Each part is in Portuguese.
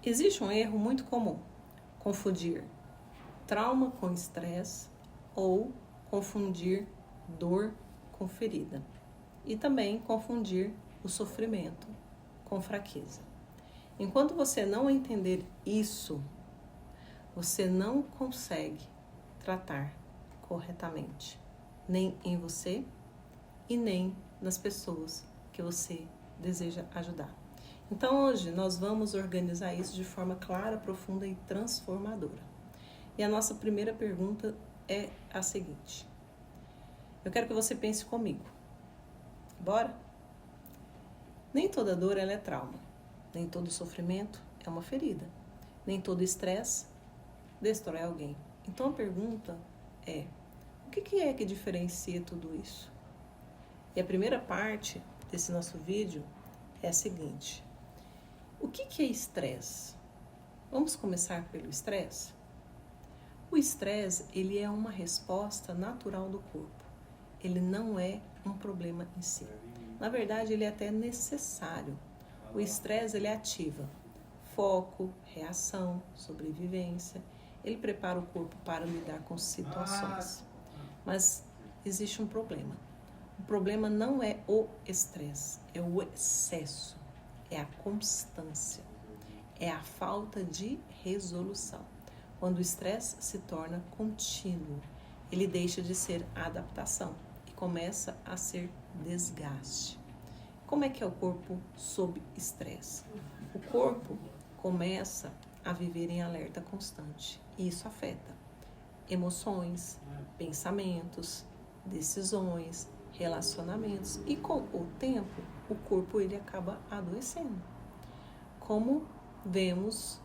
Existe um erro muito comum: confundir trauma com estresse ou confundir dor com ferida. E também confundir o sofrimento com fraqueza. Enquanto você não entender isso, você não consegue tratar corretamente, nem em você e nem nas pessoas que você deseja ajudar. Então hoje nós vamos organizar isso de forma clara, profunda e transformadora. E a nossa primeira pergunta é a seguinte: eu quero que você pense comigo. Bora? Nem toda dor ela é trauma. Nem todo sofrimento é uma ferida. Nem todo estresse destrói alguém. Então a pergunta é: o que é que diferencia tudo isso? E a primeira parte desse nosso vídeo é a seguinte: o que é estresse? Vamos começar pelo estresse? O estresse, ele é uma resposta natural do corpo. Ele não é um problema em si. Na verdade, ele é até necessário. O estresse, ele ativa foco, reação, sobrevivência. Ele prepara o corpo para lidar com situações. Mas existe um problema. O problema não é o estresse, é o excesso, é a constância, é a falta de resolução. Quando o estresse se torna contínuo, ele deixa de ser adaptação e começa a ser desgaste. Como é que é o corpo sob estresse? O corpo começa a viver em alerta constante e isso afeta emoções, pensamentos, decisões, relacionamentos e com o tempo o corpo ele acaba adoecendo. Como vemos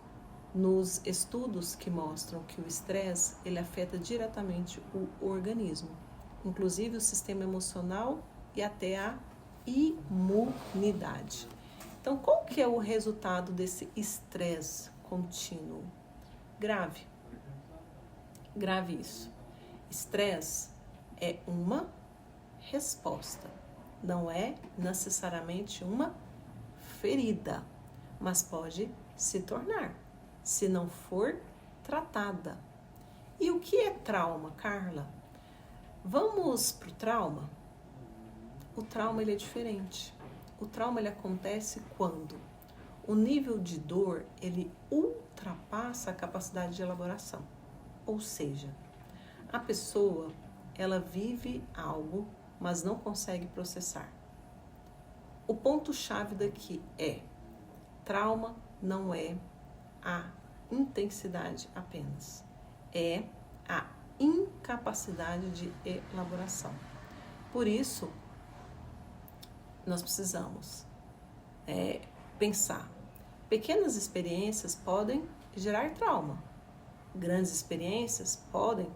nos estudos que mostram que o estresse ele afeta diretamente o organismo, inclusive o sistema emocional e até a imunidade. Então, qual que é o resultado desse estresse contínuo? Grave. Grave isso. Estresse é uma resposta, não é necessariamente uma ferida, mas pode se tornar, se não for tratada. E o que é trauma, Carla? Vamos para o trauma? O trauma ele é diferente. O trauma ele acontece quando o nível de dor ele ultrapassa a capacidade de elaboração. Ou seja, a pessoa ela vive algo, mas não consegue processar. O ponto-chave daqui é: trauma não é a intensidade apenas, é a incapacidade de elaboração. Por isso, nós precisamos pensar. Pequenas experiências podem gerar trauma. Grandes experiências podem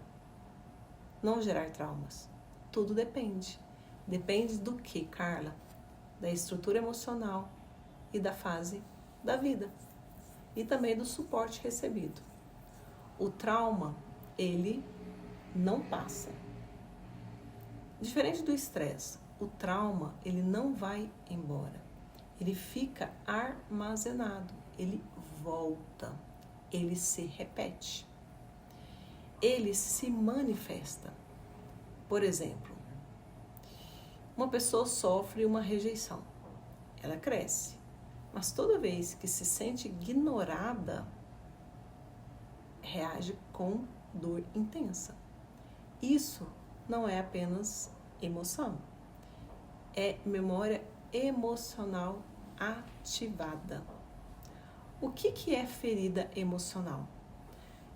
não gerar traumas. Tudo depende. Depende do que, Carla? Da estrutura emocional e da fase da vida. E também do suporte recebido. O trauma, ele não passa. Diferente do estresse, o trauma, ele não vai embora. Ele fica armazenado, ele volta, ele se repete. Ele se manifesta. Por exemplo, uma pessoa sofre uma rejeição. Ela cresce, mas toda vez que se sente ignorada, reage com dor intensa. Isso não é apenas emoção, é memória emocional ativada. O que é ferida emocional?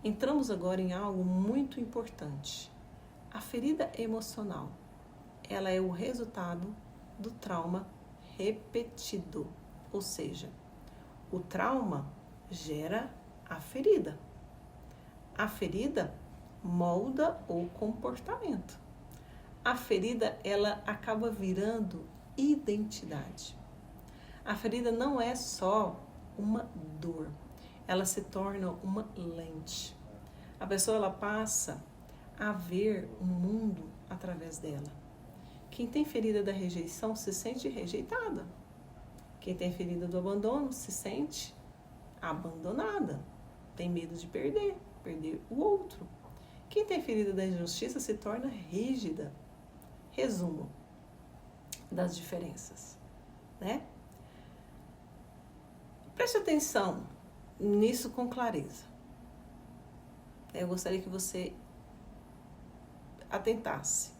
Entramos agora em algo muito importante. A ferida emocional, ela é o resultado do trauma repetido, ou seja, o trauma gera a ferida. A ferida molda o comportamento. A ferida, ela acaba virando identidade. A ferida não é só uma dor, ela se torna uma lente. A pessoa ela passa a ver o mundo através dela. Quem tem ferida da rejeição se sente rejeitada. Quem tem ferida do abandono se sente abandonada, tem medo de perder o outro. Quem tem ferida da injustiça se torna rígida. Resumo das diferenças, né? Preste atenção nisso com clareza. Eu gostaria que você atentasse.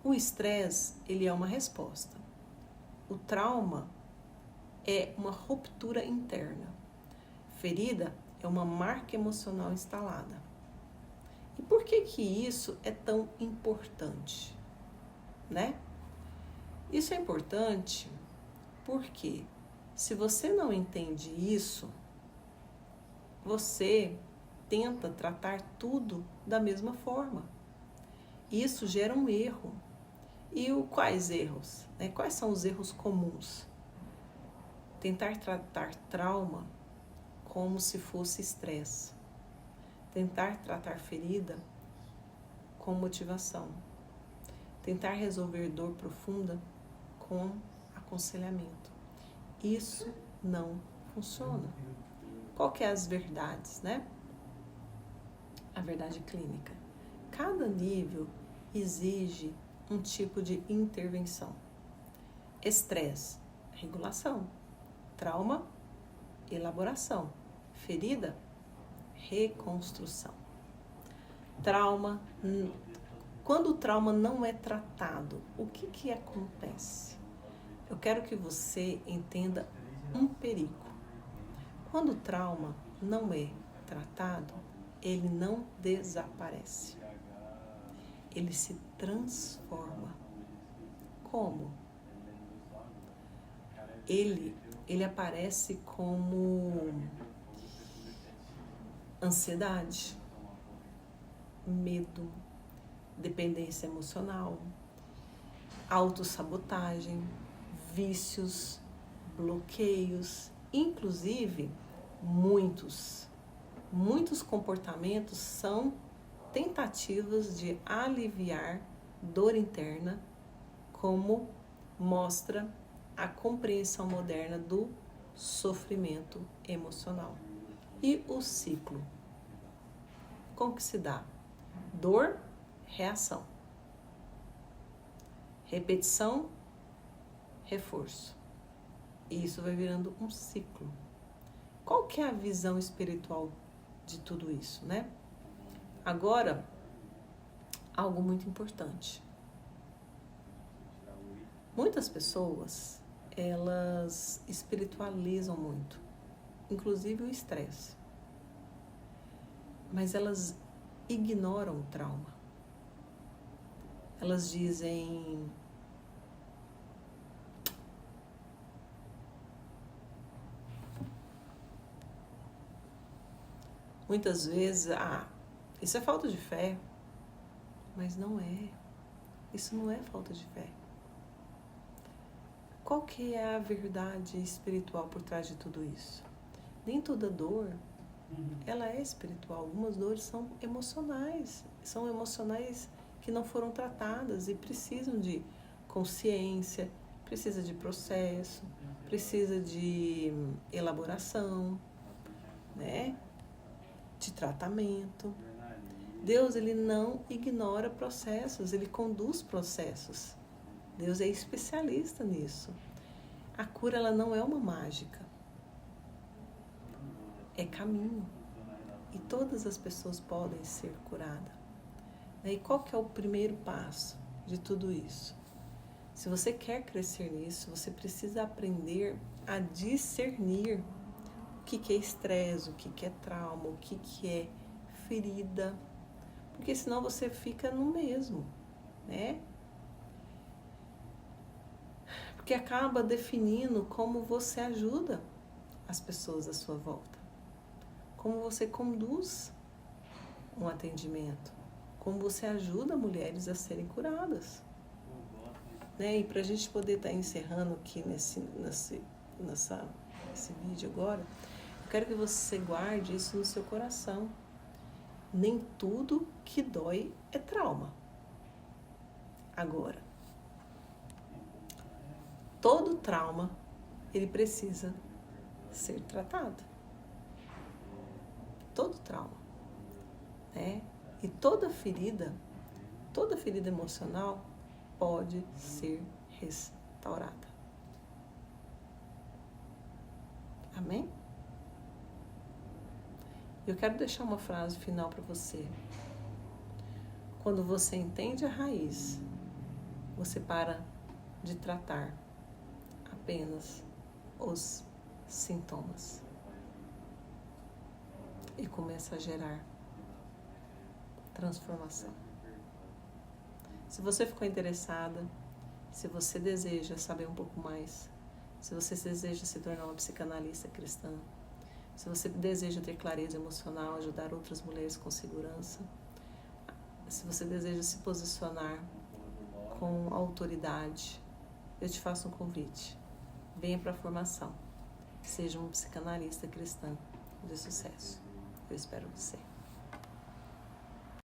O estresse, ele é uma resposta. O trauma é uma ruptura interna. Ferida é uma marca emocional instalada. E por que isso é tão importante, né? Isso é importante porque se você não entende isso, você tenta tratar tudo da mesma forma. Isso gera um erro. E quais erros? Né? Quais são os erros comuns? Tentar tratar trauma como se fosse estresse. Tentar tratar ferida com motivação. Tentar resolver dor profunda com aconselhamento. Isso não funciona. Qual que é as verdades, né? A verdade clínica. Cada nível exige um tipo de intervenção. Estresse, regulação. Trauma, elaboração. Ferida, reconstrução. Trauma, quando o trauma não é tratado, o que acontece? Eu quero que você entenda um perigo. Quando o trauma não é tratado, ele não desaparece. Ele se transforma. Como? Ele aparece como ansiedade, medo, dependência emocional, autossabotagem, vícios, bloqueios, inclusive muitos comportamentos são tentativas de aliviar dor interna, como mostra a compreensão moderna do sofrimento emocional. E o ciclo? Como que se dá? Dor, reação. Repetição, reforço. E isso vai virando um ciclo. Qual que é a visão espiritual de tudo isso, né? Agora, algo muito importante. Muitas pessoas, elas espiritualizam muito, inclusive o estresse. Mas elas ignoram o trauma. Elas dizem: muitas vezes, isso é falta de fé. Mas não é. Isso não é falta de fé. Qual que é a verdade espiritual por trás de tudo isso? Nem toda dor, ela é espiritual. Algumas dores são emocionais que não foram tratadas e precisam de consciência, precisa de processo, precisa de elaboração, né? De tratamento. Deus, ele não ignora processos, ele conduz processos. Deus é especialista nisso. A cura, ela não é uma mágica. É caminho. E todas as pessoas podem ser curadas. E qual que é o primeiro passo de tudo isso? Se você quer crescer nisso, você precisa aprender a discernir o que é estresse, o que é trauma, o que é ferida. Porque senão você fica no mesmo, né? Porque acaba definindo como você ajuda as pessoas à sua volta. Como você conduz um atendimento. Como você ajuda mulheres a serem curadas. Né? E para a gente poder estar encerrando aqui nesse vídeo agora, eu quero que você guarde isso no seu coração. Nem tudo que dói é trauma. Agora, todo trauma, ele precisa ser tratado. todo trauma, né? E toda ferida emocional pode ser restaurada. Amém? Eu quero deixar uma frase final para você. Quando você entende a raiz, você para de tratar apenas os sintomas e começa a gerar transformação. Se você ficou interessada, se você deseja saber um pouco mais, se você deseja se tornar uma psicanalista cristã, se você deseja ter clareza emocional, ajudar outras mulheres com segurança, se você deseja se posicionar com autoridade, eu te faço um convite. Venha para a formação. Seja uma psicanalista cristã de sucesso. Eu espero você.